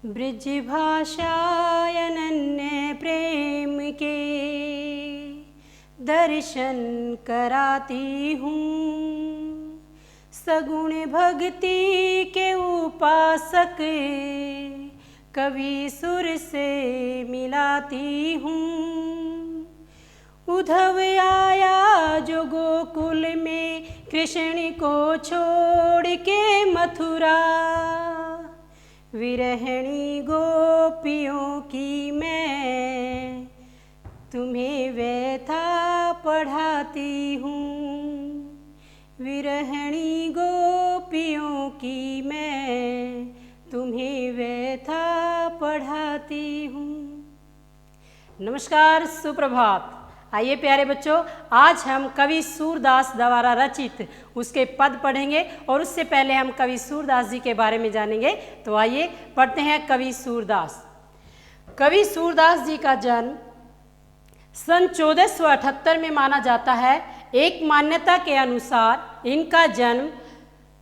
ब्रजभाषाय अनन्य प्रेम के दर्शन कराती हूँ। सगुण भक्ति के उपासक कवि सुर से मिलाती हूँ। उद्धव आया जो गोकुल में कृष्ण को छोड़ के मथुरा, विरहणी गोपियों की मैं तुम्हें व्यथा पढ़ाती हूँ। विरहणी गोपियों की मैं तुम्हें व्यथा पढ़ाती हूँ। नमस्कार, सुप्रभात। आइए प्यारे बच्चों, आज हम कवि सूरदास द्वारा रचित उसके पद पढ़ेंगे और उससे पहले हम कवि सूरदास जी के बारे में जानेंगे। तो आइए पढ़ते हैं कवि सूरदास। कवि सूरदास जी का जन्म सन 1478 में माना जाता है। एक मान्यता के अनुसार इनका जन्म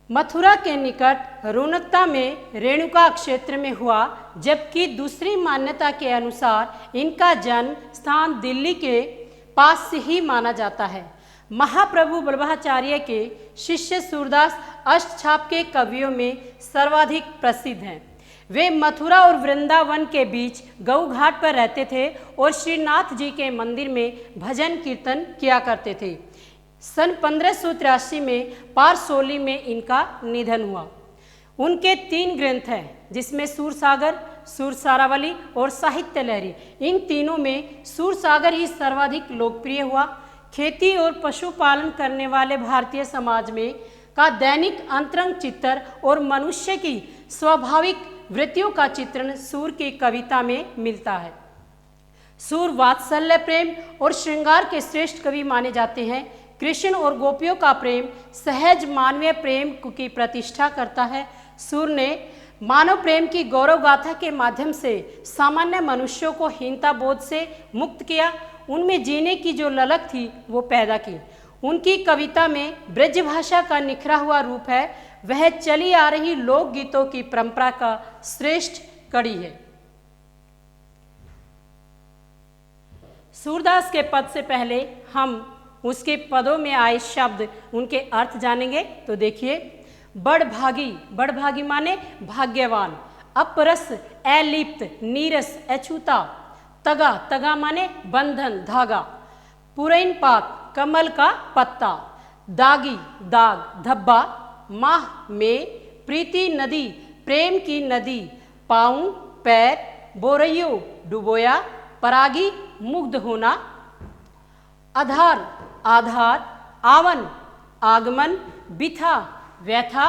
मथुरा के निकट रोनकता में रेणुका क्षेत्र में हुआ, जबकि दूसरी मान्यता के अनुसार इनका जन्म स्थान दिल्ली के पास से ही माना जाता है। महाप्रभु वल्लभाचार्य के शिष्य सूरदास अष्टछाप के कवियों में सर्वाधिक प्रसिद्ध हैं। वे मथुरा और वृंदावन के बीच गऊ घाट पर रहते थे और श्रीनाथ जी के मंदिर में भजन कीर्तन किया करते थे। सन 1583 में पारसोली में इनका निधन हुआ। उनके 3 ग्रंथ हैं, जिसमें सूरसागर, सूरसारावली और साहित्य लहरी। इन तीनों में सूरसागर ही सर्वाधिक लोकप्रिय हुआ। खेती और पशुपालन करने वाले भारतीय समाज में का दैनिक अंतरंग चित्र और मनुष्य की स्वाभाविक वृत्तियों का चित्रण सूर की कविता में मिलता है। सूर वात्सल्य प्रेम और श्रृंगार के श्रेष्ठ कवि माने जाते हैं। कृष्ण और गोपियों का प्रेम सहज मानवीय प्रेम की प्रतिष्ठा करता है। सूर ने मानव प्रेम की गौरव गाथा के माध्यम से सामान्य मनुष्यों को हीनता बोध से मुक्त किया। उनमें जीने की जो ललक थी वो पैदा की। उनकी कविता में ब्रज भाषा का निखरा हुआ रूप है। वह चली आ रही लोकगीतों की परंपरा का श्रेष्ठ कड़ी है। सूरदास के पद से पहले हम उसके पदों में आए शब्द, उनके अर्थ जानेंगे। तो देखिए, बड़भागी माने भाग्यवान, अपरस अलिप्त, नीरस अछूता, तगा माने बंधन धागा, पुरैन पात कमल का पत्ता, दागी दाग धब्बा, माह में प्रीति नदी प्रेम की नदी, पाँव पैर बोरैयो डुबोया, परागी मुग्ध होना, आधार आवन आगमन, बिथा व्यथा,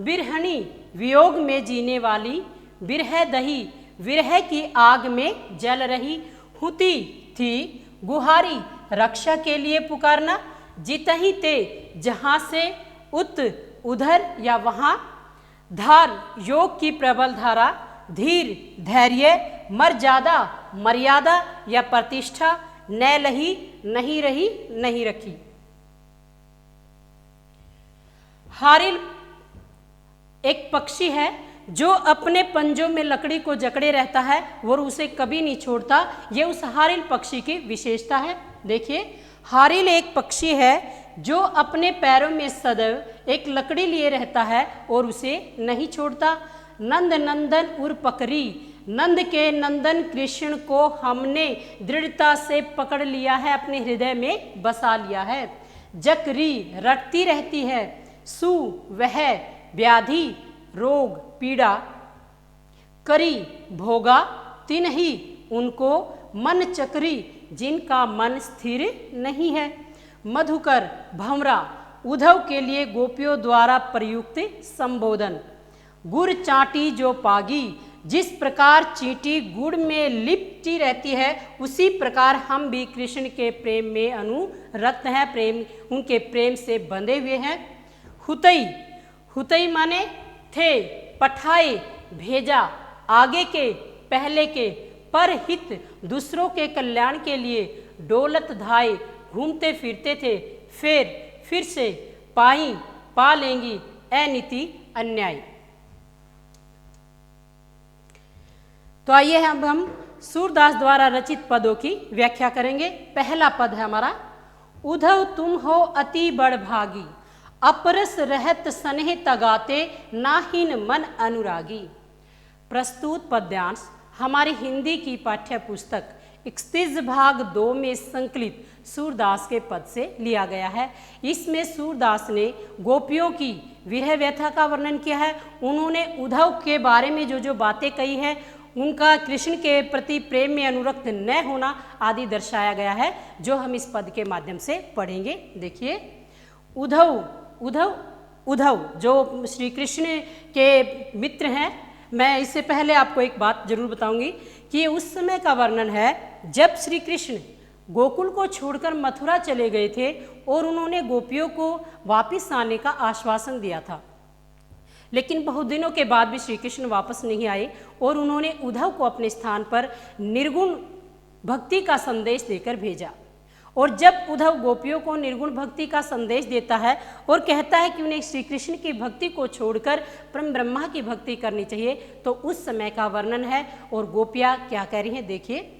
बिरहणी वियोग में जीने वाली, बिरह दही विरह की आग में जल रही, हुती थी गुहारी रक्षा के लिए पुकारना, जितही ते जहाँ से, उत उधर या वहाँ, धार योग की प्रबल धारा, धीर धैर्य, मर्यादा या प्रतिष्ठा, न लही नहीं रही नहीं रखी। हारिल एक पक्षी है जो अपने पंजों में लकड़ी को जकड़े रहता है और उसे कभी नहीं छोड़ता। यह उस हारिल पक्षी की विशेषता है। देखिए, हारिल एक पक्षी है जो अपने पैरों में सदैव एक लकड़ी लिए रहता है और उसे नहीं छोड़ता। नंद नंदन उर पकड़ी, नंद के नंदन कृष्ण को हमने दृढ़ता से पकड़ लिया है, अपने हृदय में बसा लिया है। जकरी रटती रहती है, सु वह व्याधि रोग पीड़ा, करी भोगा तिन्ही उनको, मन चक्री जिनका मन स्थिर नहीं है। मधुकर भंवरा उद्धव के लिए गोपियों द्वारा प्रयुक्त संबोधन। गुड़ चाटी जो पागी, जिस प्रकार चींटी गुड़ में लिपटी रहती है उसी प्रकार हम भी कृष्ण के प्रेम में अनुरक्त हैं, प्रेम उनके प्रेम से बंधे हुए हैं। हुतई माने थे, पठाए भेजा, आगे के पहले के, पर हित दूसरों के कल्याण के लिए, डोलत धाए घूमते फिरते थे, फिर से पाई पा लेंगी अनीति अन्याय। तो आइए अब हम सूरदास द्वारा रचित पदों की व्याख्या करेंगे। पहला पद है हमारा, उधव तुम हो अति बड़भागी, अपरस रहत सनेह तगाते, नाहिन मन अनुरागी। प्रस्तुत पद्यांश हमारी हिंदी की पाठ्य पुस्तक 31 भाग 2 में संकलित सूरदास के पद से लिया गया है। इसमें सूरदास ने गोपियों की विरह व्यथा का वर्णन किया है। उन्होंने उद्धव के बारे में जो जो बातें कही है, उनका कृष्ण के प्रति प्रेम में अनुरक्त न होना आदि दर्शाया गया है, जो हम इस पद के माध्यम से पढ़ेंगे। देखिए, उद्धव उद्धव उद्धव जो श्री कृष्ण के मित्र हैं। मैं इससे पहले आपको एक बात जरूर बताऊंगी कि ये उस समय का वर्णन है जब श्री कृष्ण गोकुल को छोड़कर मथुरा चले गए थे और उन्होंने गोपियों को वापस आने का आश्वासन दिया था। लेकिन बहुत दिनों के बाद भी श्री कृष्ण वापस नहीं आए और उन्होंने उद्धव को अपने स्थान पर निर्गुण भक्ति का संदेश देकर भेजा। और जब उद्धव गोपियों को निर्गुण भक्ति का संदेश देता है और कहता है कि उन्हें श्री कृष्ण की भक्ति को छोड़कर परम ब्रह्मा की भक्ति करनी चाहिए, तो उस समय का वर्णन है। और गोपियाँ क्या कह रही हैं, देखिए,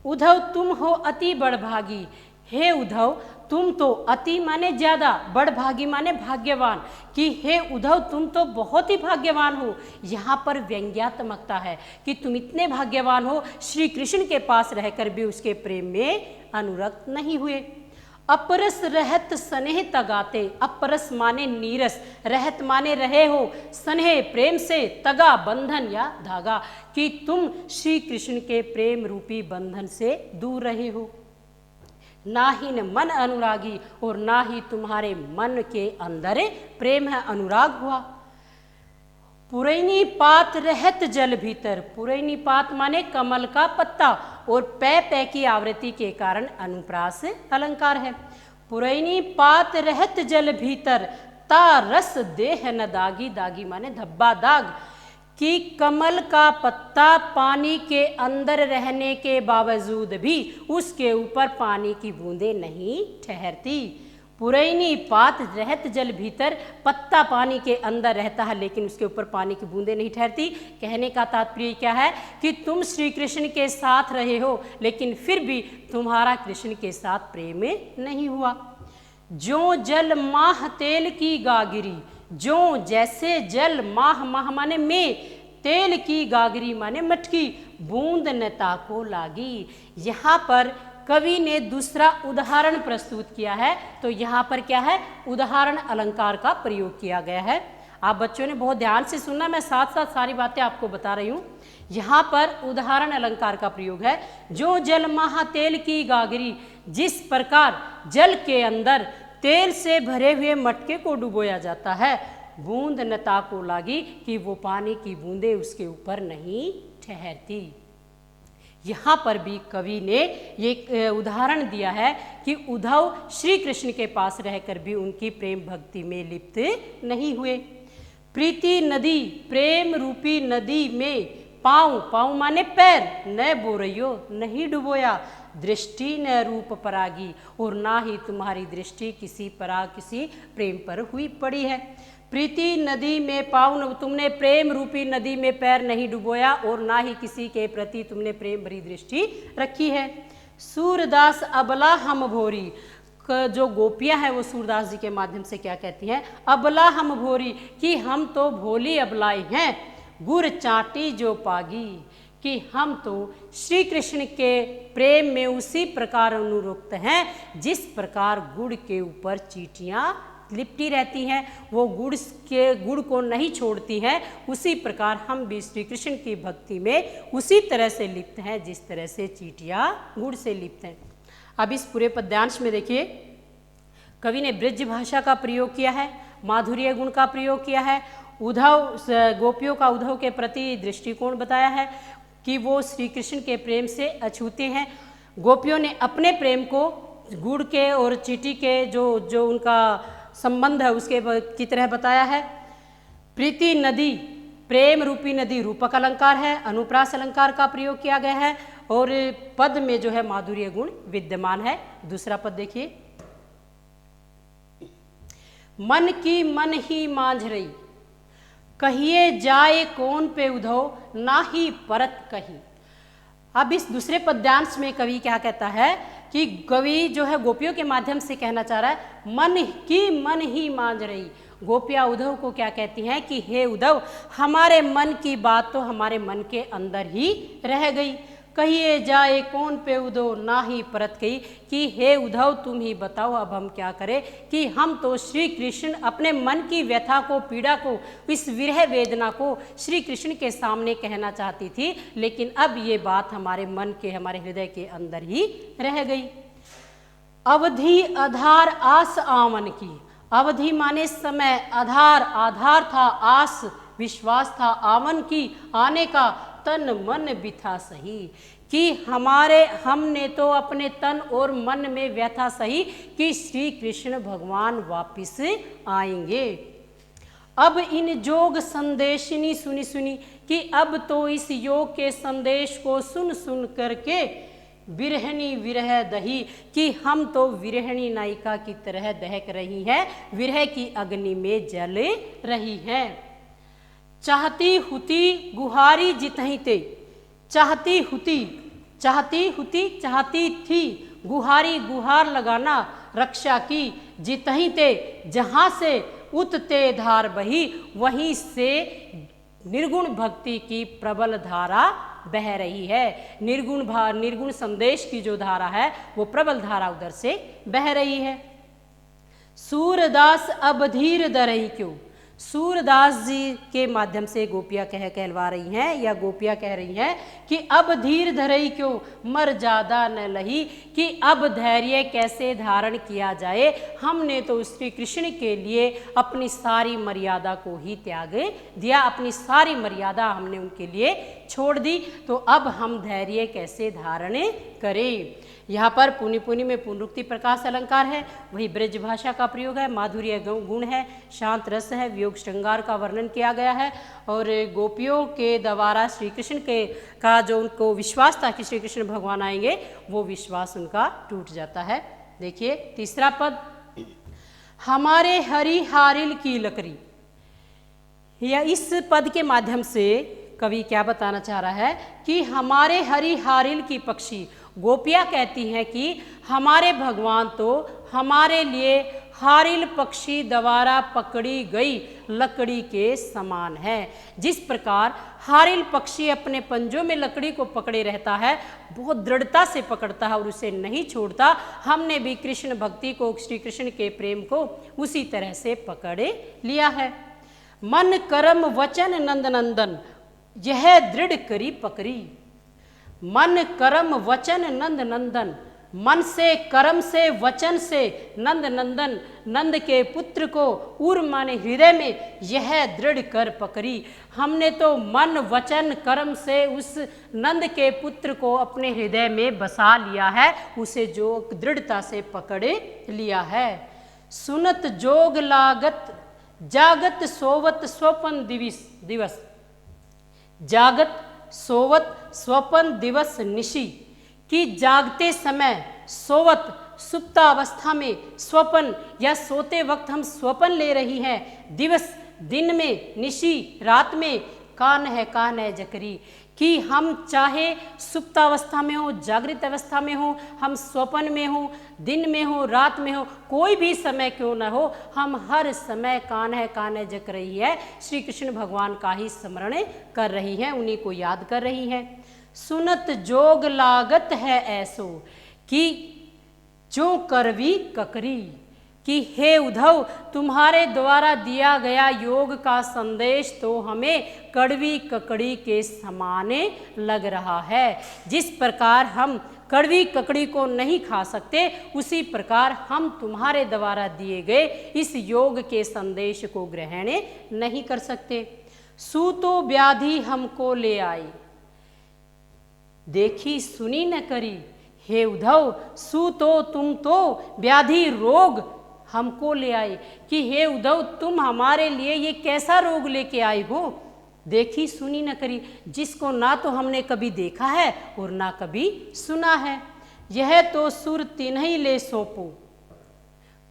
उद्धव तुम हो अति बड़भागी, हे उद्धव तुम तो, अति माने ज्यादा, बड़भागी माने भाग्यवान, कि हे उद्धव तुम तो बहुत ही भाग्यवान हो। यहाँ पर व्यंग्यात्मकता है कि तुम इतने भाग्यवान हो, श्री कृष्ण के पास रहकर भी उसके प्रेम में अनुरक्त नहीं हुए। अपरस रहत सनेह तगाते, अपरस माने नीरस, रहत माने रहे हो, सनेह प्रेम से, तगा बंधन या धागा, कि तुम श्री कृष्ण के प्रेम रूपी बंधन से दूर रहे हो। ना ही न मन अनुरागी, और ना ही तुम्हारे मन के अंदर प्रेम है, अनुराग हुआ। पुरैनी पात रहत जल भीतर, पुरैनी पात माने कमल का पत्ता, और पै पै की आवृत्ति के कारण अनुप्रास अलंकार है। पुरैनी पात रहत जल भीतर, ता रस देह न दागी, दागी माने धब्बा दाग, कि कमल का पत्ता पानी के अंदर रहने के बावजूद भी उसके ऊपर पानी की बूंदें नहीं ठहरती। पुरैनी पात रहत जल भीतर, पत्ता पानी के अंदर रहता है लेकिन उसके ऊपर पानी की बूंदें नहीं ठहरती। कहने का तात्पर्य क्या है कि तुम श्री कृष्ण के साथ रहे हो लेकिन फिर भी तुम्हारा कृष्ण के साथ प्रेम नहीं हुआ। जो जल माह तेल की गागिरी, जो जैसे जल, माह माह माने में, तेल की गागरी माने मटकी, बूंद न ताको लागी। यहाँ पर कवि ने दूसरा उदाहरण प्रस्तुत किया है। तो यहाँ पर क्या है, उदाहरण अलंकार का प्रयोग किया गया है। आप बच्चों ने बहुत ध्यान से सुनना, मैं साथ साथ सारी बातें आपको बता रही हूँ। यहाँ पर उदाहरण अलंकार का प्रयोग है। जो जल माह तेल की गागरी, जिस प्रकार जल के अंदर तेल से भरे हुए मटके को डुबोया जाता है, बूंद न ताको लागी, कि वो पानी की बूंदें उसके ऊपर नहीं ठहरती। यहाँ पर भी कवि ने ये उदाहरण दिया है कि उद्धव श्री कृष्ण के पास रहकर भी उनकी प्रेम भक्ति में लिप्त नहीं हुए। प्रीति नदी, प्रेम रूपी नदी में पाँव, पाँव माने पैर, न बोरइयो नहीं डुबोया, दृष्टि न रूप परागी, और ना ही तुम्हारी दृष्टि किसी पराग, किसी प्रेम पर हुई पड़ी है। प्रीति नदी में पाँव, तुमने प्रेम रूपी नदी में पैर नहीं डुबोया और ना ही किसी के प्रति तुमने प्रेम भरी दृष्टि रखी है। सूरदास अबला हम भोरी, जो गोपियां हैं वो सूरदास जी के माध्यम से क्या कहती हैं, अबला हम भोरी, कि हम तो भोली अबलाई हैं, गुर चाटी जो पागी, कि हम तो श्री कृष्ण के प्रेम में उसी प्रकार अनुरक्त हैं जिस प्रकार गुड़ के ऊपर चींटियां लिपटी रहती हैं, वो गुड़ को नहीं छोड़ती हैं। उसी प्रकार हम भी श्री कृष्ण की भक्ति में उसी तरह से लिप्त हैं जिस तरह से चींटियां गुड़ से लिप्त हैं। अब इस पूरे पद्यांश में देखिए, कवि ने ब्रज भाषा का प्रयोग किया है, माधुर्य गुण का प्रयोग किया है, उद्धव, गोपियों का उद्धव के प्रति दृष्टिकोण बताया है कि वो श्री कृष्ण के प्रेम से अछूते हैं। गोपियों ने अपने प्रेम को गुड़ के और चींटी के जो उनका संबंध है उसके की तरह बताया है। प्रीति नदी, प्रेम रूपी नदी रूपक अलंकार है, अनुप्रास अलंकार का प्रयोग किया गया है, और पद में जो है माधुर्य गुण विद्यमान है। दूसरा पद देखिए, मन की मन ही मांझ रही, कहिए जाए कौन पे उद्धव, ना ही परत कही। अब इस दूसरे पद्यांश में कवि क्या कहता है कि कवि जो है गोपियों के माध्यम से कहना चाह रहा है, मन ही मांझ रही। गोपियाँ उद्धव को क्या कहती हैं कि हे उद्धव, हमारे मन की बात तो हमारे मन के अंदर ही रह गई। कहिए जाए कौन पे उद्धव ना ही परत गई, कि हे उद्धव तुम ही बताओ अब हम क्या करें, कि हम तो श्री कृष्ण अपने मन की व्यथा को, पीड़ा को, इस विरह वेदना को श्री कृष्ण के सामने कहना चाहती थी, लेकिन अब ये बात हमारे मन के, हमारे हृदय के अंदर ही रह गई। अवधि आधार आस आवन की, अवधि माने समय, आधार था आस, विश्वास था आवन की, आने का, तन मन बिथा सही, कि हमने तो अपने तन और मन में व्यथा सही कि श्री कृष्ण भगवान वापिस आएंगे। अब इन जोग संदेशनी सुनी कि अब तो इस योग के संदेश को सुन करके विरहनी विरह दही, कि हम तो विरहणी नायिका की तरह दहक रही है, विरह की अग्नि में जल रही है। चाहती हुती गुहारी जितहीं ते, चाहती थी गुहारी, गुहार लगाना रक्षा की, जितहीं ते जहाँ से उतते धार बही, वहीं से निर्गुण भक्ति की प्रबल धारा बह रही है। निर्गुण संदेश की जो धारा है वो प्रबल धारा उधर से बह रही है। सूरदास अब धीर दरही क्यों, सूरदास जी के माध्यम से गोपियाँ कहलवा रही हैं, या गोपियाँ कह रही हैं कि अब धीर धरई क्यों, मर ज्यादा न लही, कि अब धैर्य कैसे धारण किया जाए, हमने तो श्री कृष्ण के लिए अपनी सारी मर्यादा को ही त्याग दिया, अपनी सारी मर्यादा हमने उनके लिए छोड़ दी, तो अब हम धैर्य कैसे धारण करें। यहाँ पर पुनि पुनि में पुनरुक्ति प्रकाश अलंकार है, वही ब्रज भाषा का प्रयोग है, माधुर्य गुण है, शांत रस है, वियोग श्रृंगार का वर्णन किया गया है, और गोपियों के द्वारा श्री कृष्ण के का जो उनको विश्वास था कि श्री कृष्ण भगवान आएंगे, वो विश्वास उनका टूट जाता है। देखिए तीसरा पद, हमारे हरि हारिल की लकड़ी, या इस पद के माध्यम से कवि क्या बताना चाह रहा है कि हमारे हरि हारिल की पक्षी, गोपियाँ कहती हैं कि हमारे भगवान तो हमारे लिए हारिल पक्षी द्वारा पकड़ी गई लकड़ी के समान है। जिस प्रकार हारिल पक्षी अपने पंजों में लकड़ी को पकड़े रहता है, बहुत दृढ़ता से पकड़ता है और उसे नहीं छोड़ता, हमने भी कृष्ण भक्ति को, श्री कृष्ण के प्रेम को उसी तरह से पकड़े लिया है। मन कर्म वचन नंद नंदन, यह दृढ़ करी पकड़ी, मन कर्म वचन नंद नंदन, मन से, कर्म से, वचन से नंद नंदन, नंद के पुत्र को उर माने हृदय में यह दृढ़ कर पकड़ी, हमने तो मन वचन कर्म से उस नंद के पुत्र को अपने हृदय में बसा लिया है, उसे जो दृढ़ता से पकड़े लिया है। सुनत जोग लागत जागत सोवत स्वपन दिवस, जागत सोवत स्वपन दिवस निशी, कि जागते समय, सोवत सुप्तावस्था में, स्वपन या सोते वक्त हम स्वपन ले रही हैं, दिवस दिन में, निशी रात में, कान है जकरी, कि हम चाहे सुप्तावस्था में हो, जागृत अवस्था में हो, हम स्वपन में हो, दिन में हो, रात में हो, कोई भी समय क्यों न हो, हम हर समय कान है जक रही है, श्री कृष्ण भगवान का ही स्मरण कर रही हैं, उन्हीं को याद कर रही हैं। सुनत जोग लागत है ऐसो, कि जो करवी ककरी, कि हे उद्धव तुम्हारे द्वारा दिया गया योग का संदेश तो हमें कड़वी ककड़ी के समाने लग रहा है। जिस प्रकार हम कड़वी ककड़ी को नहीं खा सकते, उसी प्रकार हम तुम्हारे द्वारा दिए गए इस योग के संदेश को ग्रहण नहीं कर सकते। सूतो व्याधि हमको ले आई, देखी सुनी न करी, हे उद्धव सू तो तुम तो व्याधि रोग हमको ले आए, कि हे उद्धव तुम हमारे लिए ये कैसा रोग लेके आए हो, देखी सुनी न करी, जिसको ना तो हमने कभी देखा है और ना कभी सुना है। यह तो सुर तिन्हीं ले सौंपो,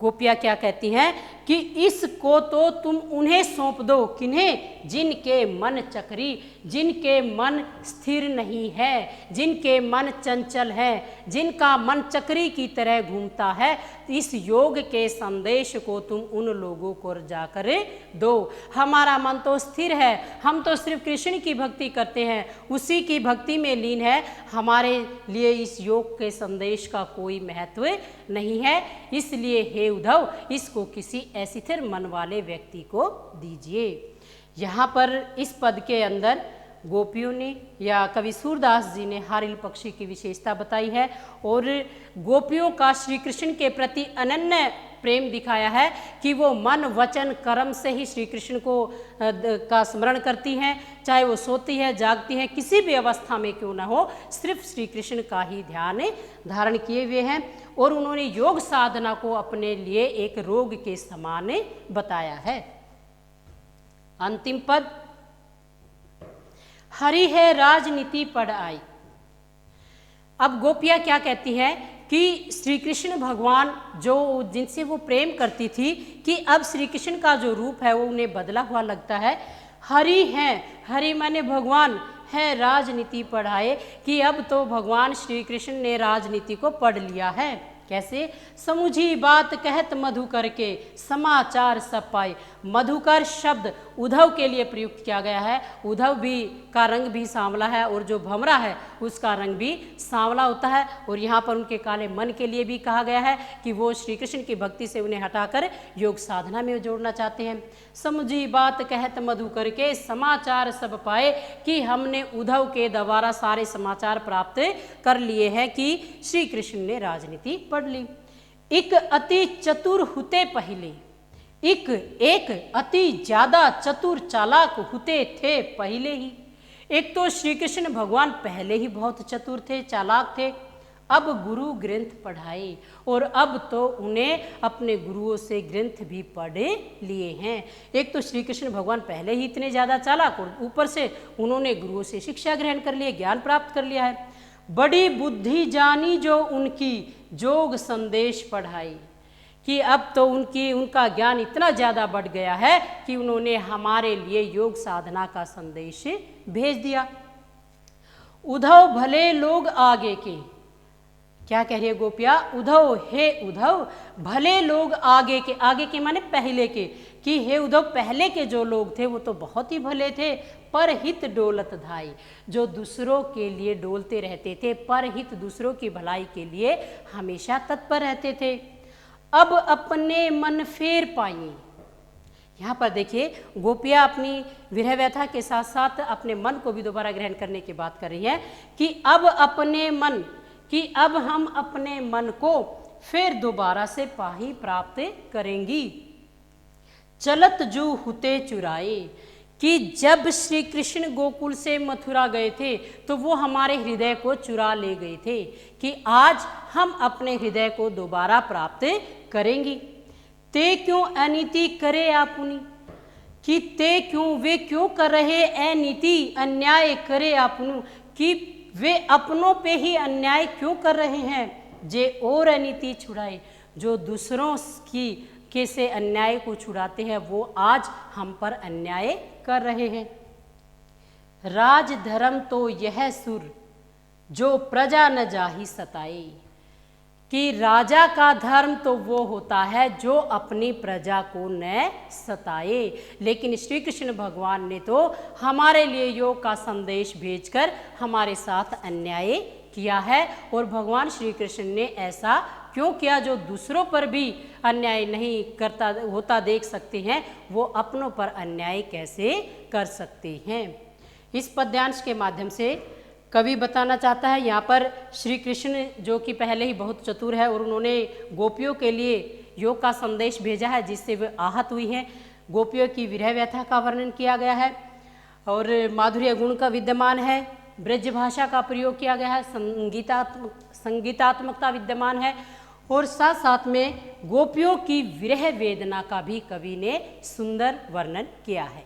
गोपियाँ क्या कहती हैं कि इसको तो तुम उन्हें सौंप दो, किन्हें? जिनके मन चक्री, जिनके मन स्थिर नहीं है, जिनके मन चंचल है, जिनका मन चक्री की तरह घूमता है। इस योग के संदेश को तुम उन लोगों को जाकर दो। हमारा मन तो स्थिर है, हम तो सिर्फ कृष्ण की भक्ति करते हैं, उसी की भक्ति में लीन है, हमारे लिए इस योग के संदेश का कोई महत्व नहीं है। इसलिए हे उद्धव, इसको किसी ऐसी स्थिर मन वाले व्यक्ति को दीजिए। यहाँ पर इस पद के अंदर गोपियों ने या कवि सूरदास जी ने हारिल पक्षी की विशेषता बताई है और गोपियों का श्री कृष्ण के प्रति अनन्य प्रेम दिखाया है कि वो मन वचन कर्म से ही श्री कृष्ण को का स्मरण करती हैं, चाहे वो सोती है जागती है, किसी भी अवस्था में क्यों ना हो, सिर्फ श्री कृष्ण का ही ध्यान धारण किए हुए हैं। और उन्होंने योग साधना को अपने लिए एक रोग के समान बताया है। अंतिम पद, हरि है राजनीति पढ़ आई। अब गोपियाँ क्या कहती हैं कि श्री कृष्ण भगवान जो जिनसे वो प्रेम करती थी कि अब श्री कृष्ण का जो रूप है वो उन्हें बदला हुआ लगता है। हरि हैं, हरि माने भगवान है, राजनीति पढ़ाए कि अब तो भगवान श्री कृष्ण ने राजनीति को पढ़ लिया है। कैसे? समुझी बात कहत मधुकर के, समाचार सब पाए। मधुकर शब्द उद्धव के लिए प्रयुक्त किया गया है। उद्धव भी का रंग भी सांवला है और जो भमरा है उसका रंग भी सांवला होता है। और यहाँ पर उनके काले मन के लिए भी कहा गया है कि वो श्री कृष्ण की भक्ति से उन्हें हटाकर योग साधना में जोड़ना चाहते हैं। समुझी बात कहत मधुकर के, समाचार सब पाए कि हमने उद्धव के द्वारा सारे समाचार प्राप्त कर लिए हैं कि श्री कृष्ण ने राजनीति पढ़ ली। एक अति चतुर हुते पहले, एक अति ज्यादा चतुर चालाक होते थे पहले ही। एक तो श्री कृष्ण भगवान पहले ही बहुत चतुर थे, चालाक थे। अब गुरु ग्रंथ पढ़ाए और अब तो उन्हें अपने गुरुओं से ग्रंथ भी पढ़ लिए हैं। एक तो श्री कृष्ण भगवान पहले ही इतने ज़्यादा चालाक और ऊपर से उन्होंने गुरुओं से शिक्षा ग्रहण कर लिए, ज्ञान प्राप्त कर लिया है। बड़ी बुद्धि जानी जो उनकी, जोग संदेश पढ़ाई कि अब तो उनका ज्ञान इतना ज़्यादा बढ़ गया है कि उन्होंने हमारे लिए योग साधना का संदेश भेज दिया। उद्धव भले लोग आगे के, क्या कह रही है गोपिया? उद्धव, हे उद्धव, भले लोग आगे के, आगे के माने पहले के, कि हे उद्धव पहले के जो लोग थे वो तो बहुत ही भले थे। पर हित डोलत धाई, जो दूसरों के लिए डोलते रहते थे, पर हित दूसरों की भलाई के लिए हमेशा तत्पर रहते थे। अब अपने मन फेर पाई। यहाँ पर देखिए गोपियाँ अपनी विरह व्यथा के साथ साथ अपने मन को भी दोबारा ग्रहण करने की बात कर रही है कि अब अपने मन, कि अब हम अपने मन को फिर दोबारा से पाही प्राप्त करेंगी। चलत जो हुते चुराए, कि जब श्री कृष्ण गोकुल से मथुरा गए थे तो वो हमारे हृदय को चुरा ले गए थे कि आज हम अपने हृदय को दोबारा प्राप्त करेंगी। ते क्यों अनीति करे आपुनी, कि ते क्यों, वे क्यों कर रहे अनीति, अन्याय करे आपनु, कि वे अपनों पे ही अन्याय क्यों कर रहे हैं। जे और अनीति छुड़ाए, जो दूसरों की के से अन्याय को छुड़ाते हैं वो आज हम पर अन्याय कर रहे हैं। राज धर्म तो यह सुर, जो प्रजा न जाहि सताए, कि राजा का धर्म तो वो होता है जो अपनी प्रजा को न सताए। लेकिन श्री कृष्ण भगवान ने तो हमारे लिए योग का संदेश भेजकर हमारे साथ अन्याय किया है। और भगवान श्री कृष्ण ने ऐसा क्यों किया? जो दूसरों पर भी अन्याय नहीं करता होता देख सकते हैं, वो अपनों पर अन्याय कैसे कर सकते हैं। इस पद्यांश के माध्यम से कवि बताना चाहता है, यहाँ पर श्री कृष्ण जो कि पहले ही बहुत चतुर है और उन्होंने गोपियों के लिए योग का संदेश भेजा है जिससे वे आहत हुई हैं। गोपियों की विरह व्यथा का वर्णन किया गया है और माधुर्य गुण का विद्यमान है, ब्रज भाषा का प्रयोग किया गया है, संगीतात्मकता विद्यमान है और साथ साथ में गोपियों की विरह वेदना का भी कवि ने सुंदर वर्णन किया है।